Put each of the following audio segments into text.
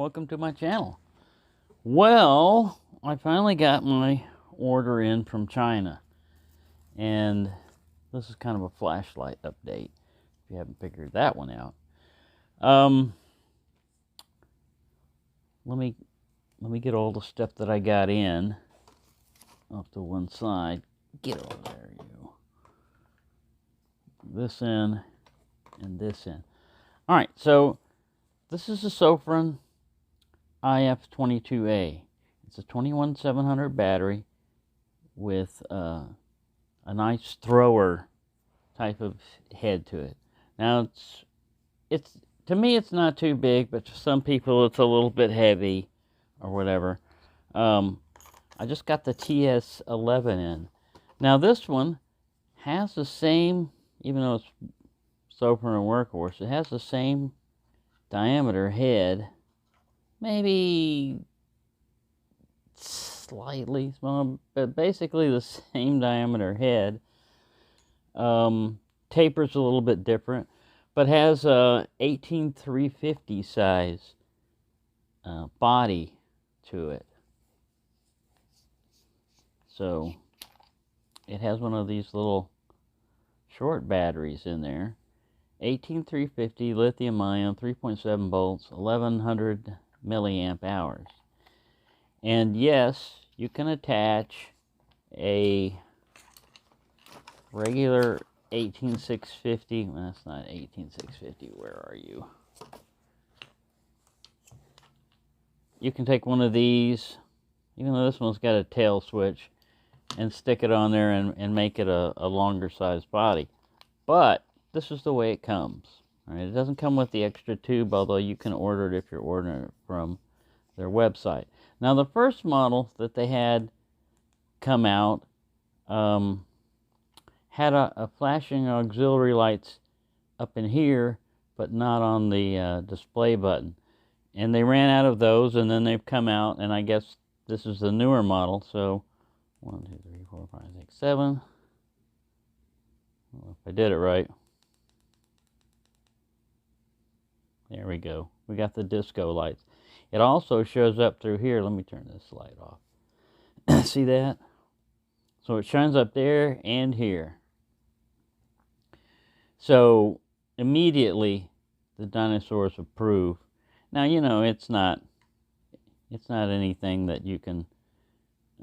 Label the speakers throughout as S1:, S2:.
S1: welcome to my channel. Well, I finally got my order in from China, and this is kind of a flashlight update if you haven't figured that one out. Let me get all the stuff that I got in off to one side. Get over there, you. This in and this in. All right, so this is a Sofran IF22A. It's a 21700 battery with a nice thrower type of head to it. Now it's to me it's not too big, but to some people it's a little bit heavy or whatever. I just got the TS11 in. Now this one has the same, even though it's Sofran and Wurkkos, it has the same diameter head, maybe slightly small, but basically the same diameter head. Tapers a little bit different, but has a 18350 size body to it. So it has one of these little short batteries in there. 18350 lithium ion, 3.7 volts, 1100 milliamp hours. And yes, you can attach a regular 18650. Well, that's not 18650. Where are you? You can take one of these, even though this one's got a tail switch, and stick it on there and make it a longer size body. But this is the way it comes. All right, it doesn't come with the extra tube, although you can order it if you're ordering it from their website. Now, the first model that they had come out had a flashing auxiliary lights up in here, but not on the display button. And they ran out of those, and then they've come out, and I guess this is the newer model. So 1, 2, 3, 4, 5, 6, 7. I don't know if I did it right. There we go. We got the disco lights. It also shows up through here. Let me turn this light off. See that? So it shines up there and here. So immediately the dinosaurs approve. Now, you know, it's not anything that you can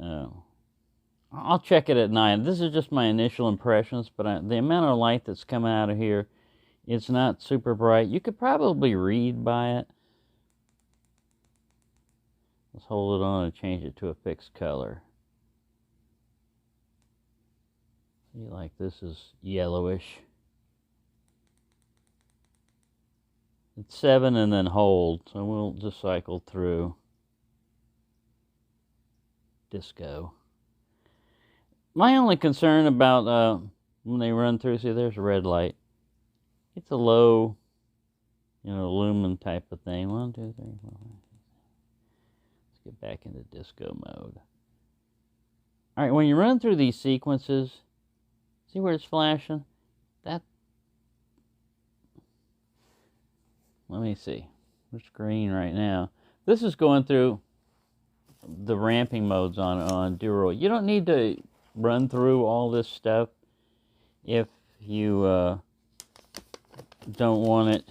S1: I'll check it at night. This is just my initial impressions, but the amount of light that's coming out of here, it's not super bright. You could probably read by it. Let's hold it on and change it to a fixed color. See, like this is yellowish. It's 7 and then hold, so we'll just cycle through. Disco. My only concern about when they run through, see there's a red light. It's a low, lumen type of thing. 1, 2, 3, 4, 5. Let's get back into disco mode. All right, when you run through these sequences, see where it's flashing? Let me see. It's green right now. This is going through the ramping modes on Dual. You don't need to run through all this stuff if you don't want it,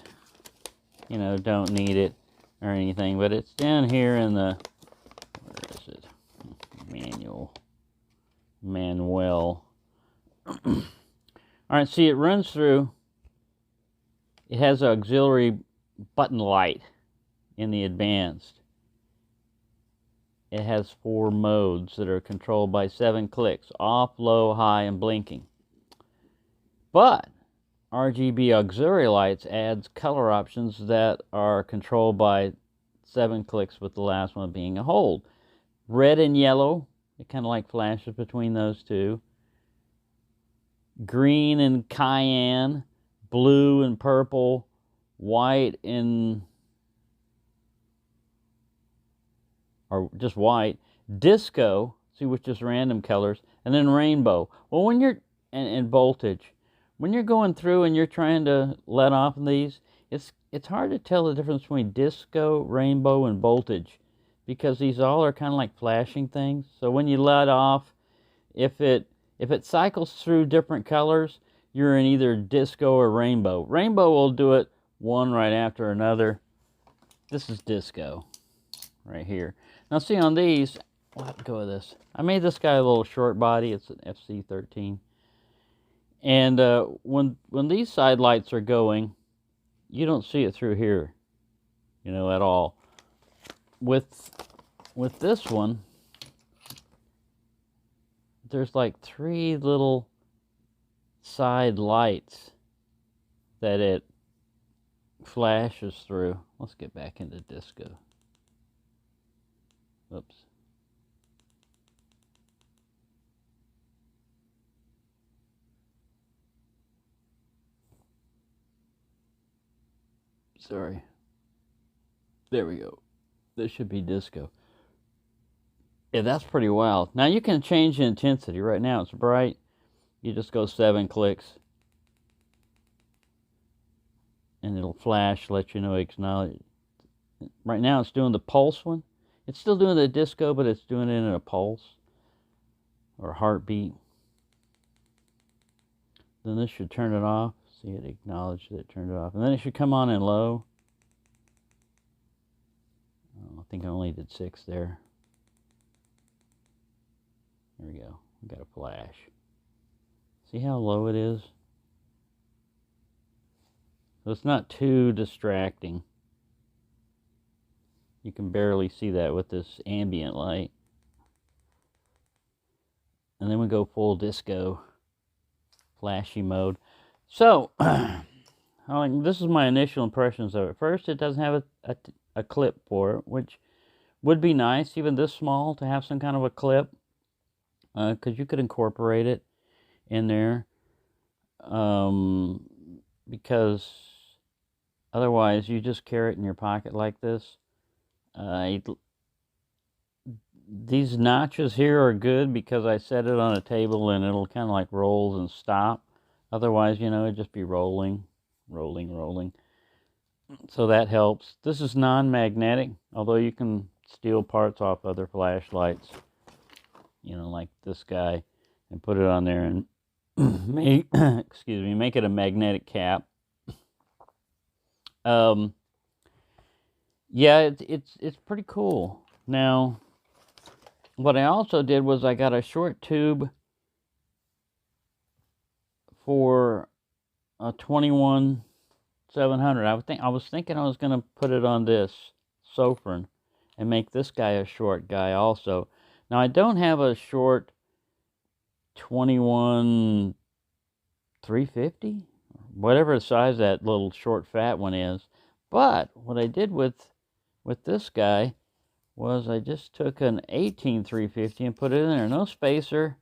S1: don't need it or anything. But it's down here in the, where is it? Manual. All right, see, it runs through. It has an auxiliary button light in the advanced. It has 4 modes that are controlled by 7 clicks: off, low, high, and blinking. But RGB auxiliary lights adds color options that are controlled by 7 clicks, with the last one being a hold. Red and yellow, it kind of like flashes between those two. Green and cayenne, blue and purple, white and, or just white, disco, see, with just random colors, and then rainbow. Well, when you're, and voltage, when you're going through and you're trying to let off these, it's hard to tell the difference between disco, rainbow, and voltage, because these all are kind of like flashing things. So when you let off, if it cycles through different colors, you're in either disco or rainbow. Rainbow will do it one right after another. This is disco right here. Now see, on these, we'll have to go with this. I made this guy a little short body. It's an FC13. And when these side lights are going, you don't see it through here, you know, at all. With this one, there's like 3 little side lights that it flashes through. Let's get back into disco. Oops. Sorry. There we go. This should be disco. Yeah, that's pretty wild. Now you can change the intensity. Right now it's bright. You just go 7 clicks. And it'll flash, let you know acknowledge. Right now it's doing the pulse one. It's still doing the disco, but it's doing it in a pulse or heartbeat. Then this should turn it off. See, it acknowledged that it turned it off. And then it should come on in low. Oh, I think I only did 6 there. There we go. We got a flash. See how low it is? So it's not too distracting. You can barely see that with this ambient light. And then we go full disco, flashy mode. So, this is my initial impressions of it. First, it doesn't have a clip for it, which would be nice, even this small, to have some kind of a clip, because you could incorporate it in there, because otherwise you just carry it in your pocket like this. These notches here are good because I set it on a table and it'll kind of like roll and stop. Otherwise, you know, it'd just be rolling. So that helps. This is non-magnetic, although you can steal parts off other flashlights, you know, like this guy, and put it on there and make it a magnetic cap. Yeah, it's pretty cool. Now, what I also did was I got a short tube for a 21-700. I was thinking I was going to put it on this Sofern and make this guy a short guy also. Now, I don't have a short 21-350, whatever size that little short fat one is. But what I did with this guy was I just took an 18-350 and put it in there. No spacer,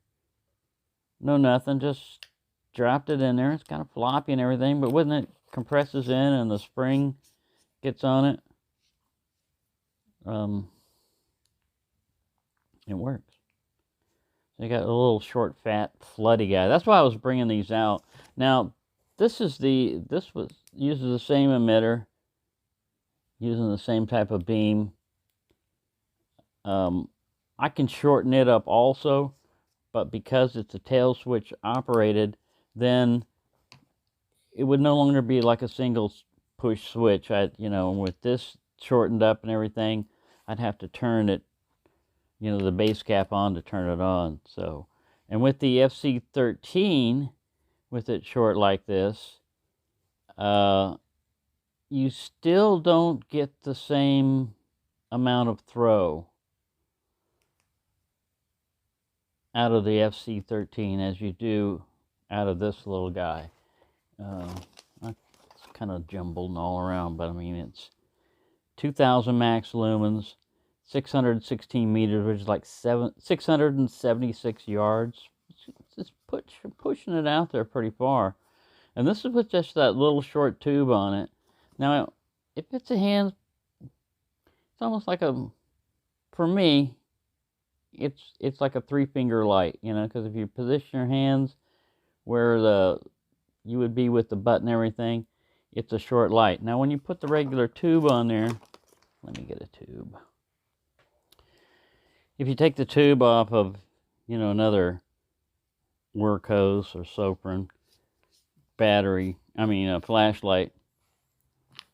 S1: no nothing, just dropped it in there. It's kind of floppy and everything, but when it compresses in and the spring gets on it, it works. So you got a little short, fat, floody guy. That's why I was bringing these out. Now, this uses the same emitter, using the same type of beam. I can shorten it up also, but because it's a tail switch operated, then it would no longer be like a single push switch. You know, with this shortened up and everything, I'd have to turn it, you know, the base cap on to turn it on. So, and with the FC13, with it short like this, you still don't get the same amount of throw out of the FC13 as you do out of this little guy. It's kind of jumbled all around, but I mean, it's 2,000 max lumens, 616 meters, which is like 676 yards. It's pushing it out there pretty far. And this is with just that little short tube on it. Now, if it's a hand, it's almost like for me, it's like a 3-finger light, you know, because if you position your hands where you would be with the butt and everything, it's a short light. Now when you put the regular tube on there, let me get a tube. If you take the tube off of, you know, another Wurkkos or Sopran battery, a flashlight,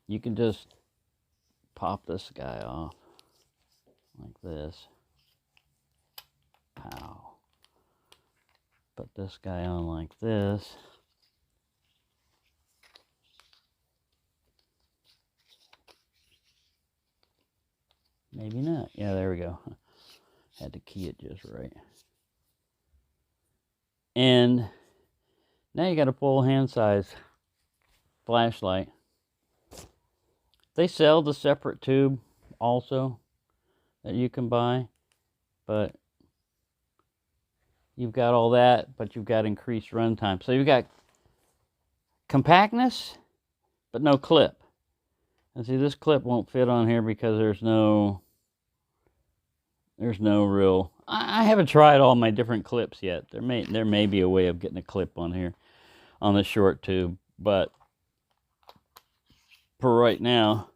S1: you can just pop this guy off like this. Pow. Put this guy on like this. Maybe not. Yeah, there we go. Had to key it just right. And now you got a full hand size flashlight. They sell the separate tube also that you can buy, but you've got all that, but you've got increased runtime. So you've got compactness, but no clip. And see, this clip won't fit on here because there's no real. I haven't tried all my different clips yet. There may be a way of getting a clip on here on the short tube, but for right now,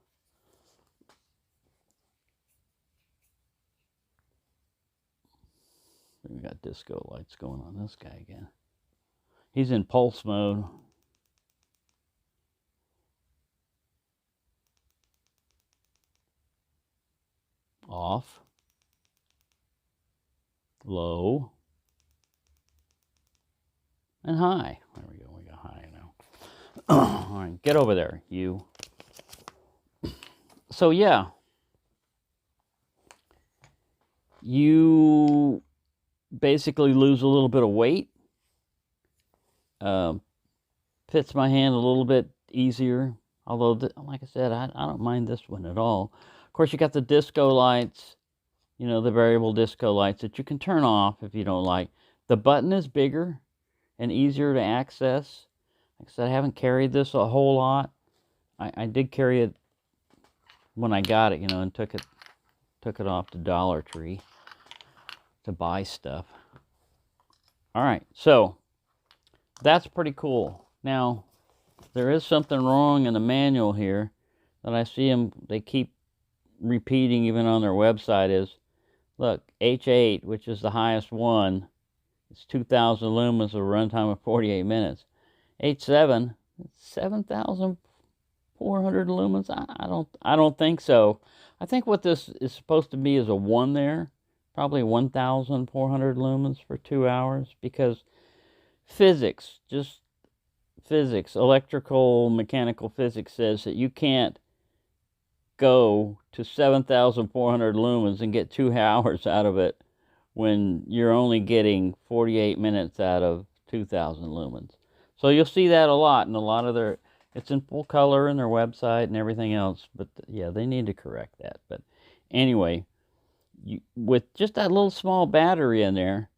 S1: we got disco lights going on this guy again. He's in pulse mode. Off. Low. And high. There we go. We got high now. All right, get over there, you. So yeah, you basically lose a little bit of weight. Fits my hand a little bit easier. Although, like I said, I don't mind this one at all. Of course, you got the disco lights, you know, the variable disco lights that you can turn off if you don't like. The button is bigger and easier to access. Like I said, I haven't carried this a whole lot. I did carry it when I got it, you know, and took it off to Dollar Tree to buy stuff. All right, so that's pretty cool. Now, there is something wrong in the manual here that I see they keep repeating even on their website is, look, H8, which is the highest one, it's 2,000 lumens with a runtime of 48 minutes. H7, 7,400 lumens. I don't think so. I think what this is supposed to be is a 1 there, probably 1,400 lumens for 2 hours, because physics, just physics, electrical, mechanical physics says that you can't go to 7,400 lumens and get 2 hours out of it when you're only getting 48 minutes out of 2,000 lumens. So you'll see that a lot in a lot of their, it's in full color in their website and everything else, but yeah, they need to correct that. But anyway, with just that little small battery in there,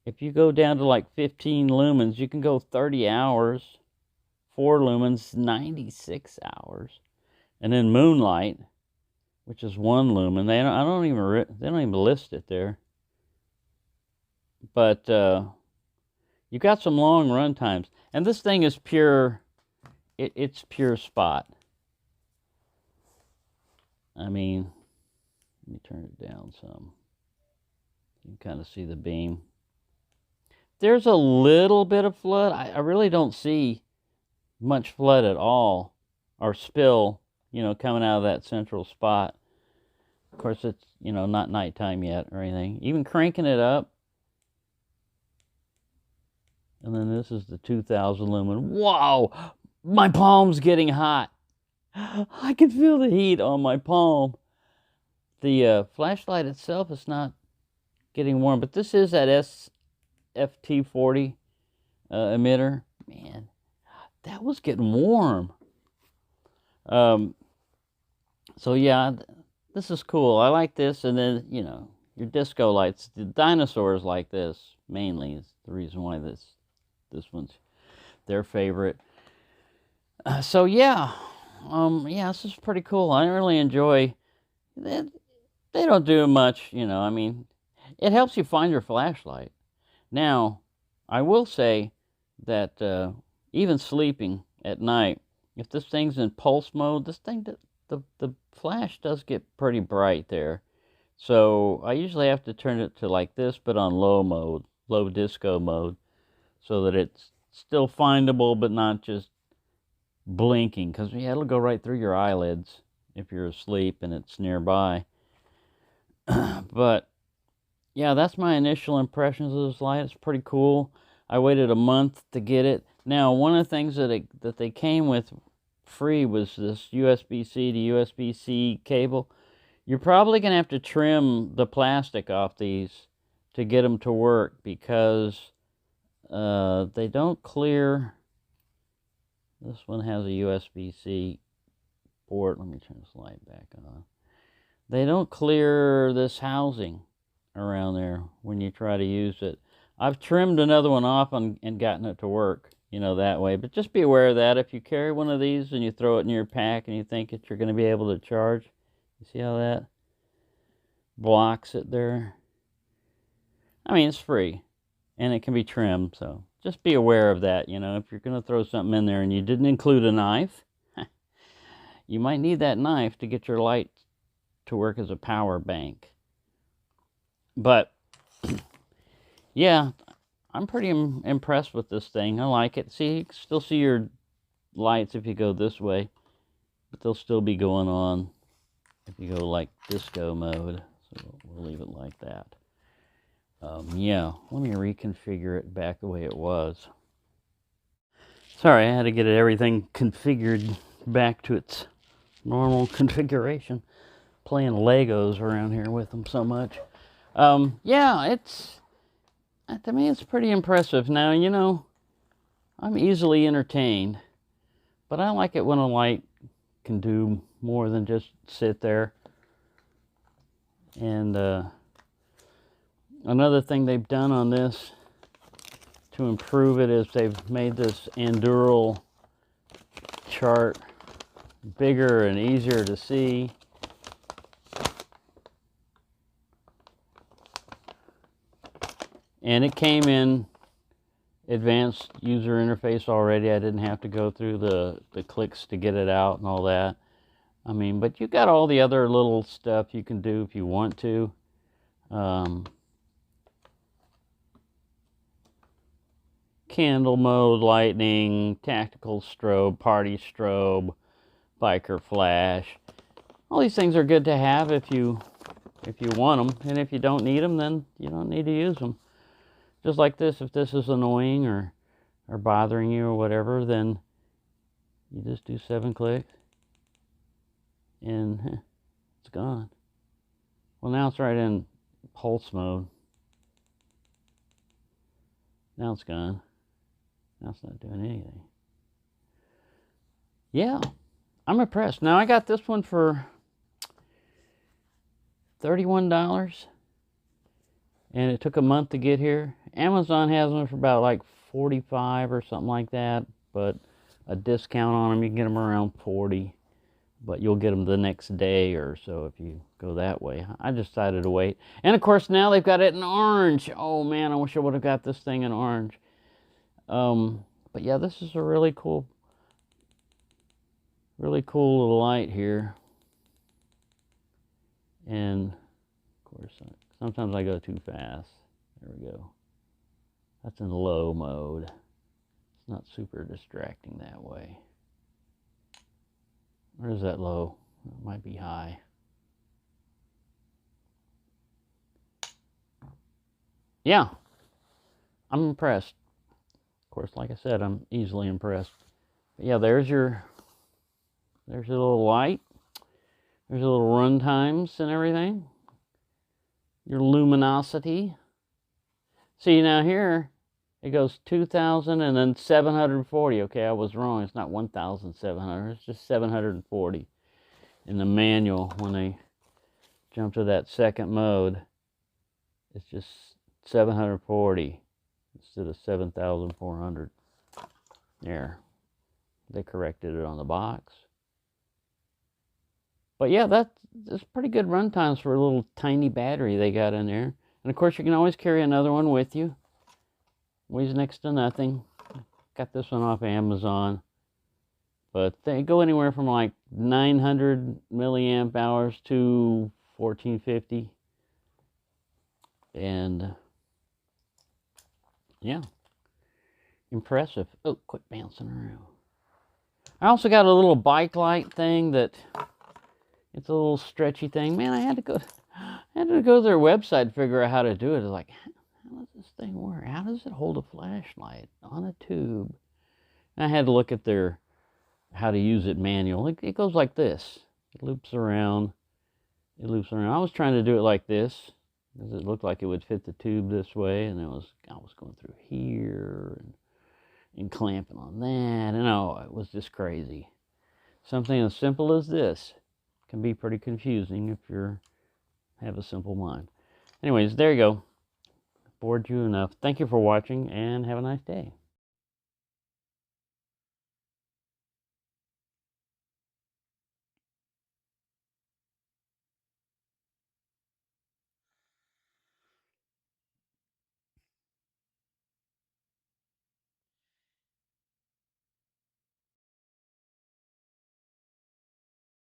S1: if you go down to like 15 lumens, you can go 30 hours, 4 lumens, 96 hours. And then Moonlight, which is 1 lumen, they don't even list it there. But you got some long run times, and this thing is pure. It's pure spot. I mean, let me turn it down some. You can kind of see the beam. There's a little bit of flood. I really don't see much flood at all, or spill, you know, coming out of that central spot. Of course, it's, you know, not nighttime yet or anything. Even cranking it up. And then this is the 2,000 lumen. Wow! My palm's getting hot. I can feel the heat on my palm. The flashlight itself is not getting warm, but this is that SFT40 emitter. Man, that was getting warm. So yeah, this is cool. I like this. And then, you know, your disco lights, the dinosaurs like this mainly is the reason why this one's their favorite. So yeah, yeah, this is pretty cool. I really enjoy that. They don't do much, you know. I mean, it helps you find your flashlight. Now, I will say that even sleeping at night, if this thing's in pulse mode, this thing, the flash does get pretty bright there. So I usually have to turn it to like this, but on low mode, low disco mode, so that it's still findable, but not just blinking, because yeah, it'll go right through your eyelids if you're asleep and it's nearby. But yeah, that's my initial impressions of this light. It's pretty cool. I waited a month to get it. Now, one of the things that they came with free was this USB-C to USB-C cable. You're probably going to have to trim the plastic off these to get them to work, because they don't clear. This one has a USB-C port. Let me turn this light back on. They don't clear this housing around there when you try to use it. I've trimmed another one off and gotten it to work, you know, that way. But just be aware of that. If you carry one of these and you throw it in your pack and you think that you're going to be able to charge, you see how that blocks it there? I mean, it's free and it can be trimmed, so just be aware of that. You know, if you're going to throw something in there and you didn't include a knife, you might need that knife to get your light to work as a power bank. But yeah, I'm pretty impressed with this thing. I like it. See, you can still see your lights if you go this way, but they'll still be going on if you go like disco mode. So we'll leave it like that. Yeah, let me reconfigure it back the way it was. Sorry, I had to get everything configured back to its normal configuration. Playing Legos around here with them so much. Yeah, to me, it's pretty impressive. Now, you know, I'm easily entertained, but I like it when a light can do more than just sit there. And another thing they've done on this to improve it is they've made this Anduril chart bigger and easier to see. And it came in advanced user interface already. I didn't have to go through the clicks to get it out and all that. I mean, but you got all the other little stuff you can do if you want to. Candle mode, lightning, tactical strobe, party strobe, biker flash. All these things are good to have if you want them, and if you don't need them, then you don't need to use them. Just like this, if this is annoying or bothering you or whatever, then you just do 7 clicks and it's gone. Well, now it's right in pulse mode. Now it's gone. Now it's not doing anything. Yeah, I'm impressed. Now I got this one for $31. And it took a month to get here. Amazon has them for about like $45 or something like that, but a discount on them, you can get them around $40, but you'll get them the next day or so if you go that way. I decided to wait. And of course now they've got it in orange. Oh man, I wish I would have got this thing in orange. But yeah, this is a really cool little light here. And of course, sometimes I go too fast. There we go. That's in low mode. It's not super distracting that way. Where is that low? It might be high. Yeah, I'm impressed. Of course, like I said, I'm easily impressed. But yeah, there's your little light. There's a little run times and everything. Your luminosity. See, now here it goes 2,000 and then 740. Okay, I was wrong. It's not 1,700. It's just 740. In the manual, when they jump to that second mode, it's just 740 instead of 7,400. There. They corrected it on the box. But yeah, that's pretty good run times for a little tiny battery they got in there. And of course, you can always carry another one with you. Weighs next to nothing. Got this one off Amazon. But they go anywhere from like 900 milliamp hours to 1450. And yeah, impressive. Oh, quit bouncing around. I also got a little bike light thing that it's a little stretchy thing. Man, I had to go to their website to figure out how to do it. It's like, how does this thing work? How does it hold a flashlight on a tube? And I had to look at their how to use it manual. It goes like this. It loops around. It loops around. I was trying to do it like this because it looked like it would fit the tube this way, and I was going through here and clamping on that, and oh, it was just crazy. Something as simple as this can be pretty confusing if you have a simple mind. Anyways, there you go. Bored you enough. Thank you for watching, and have a nice day.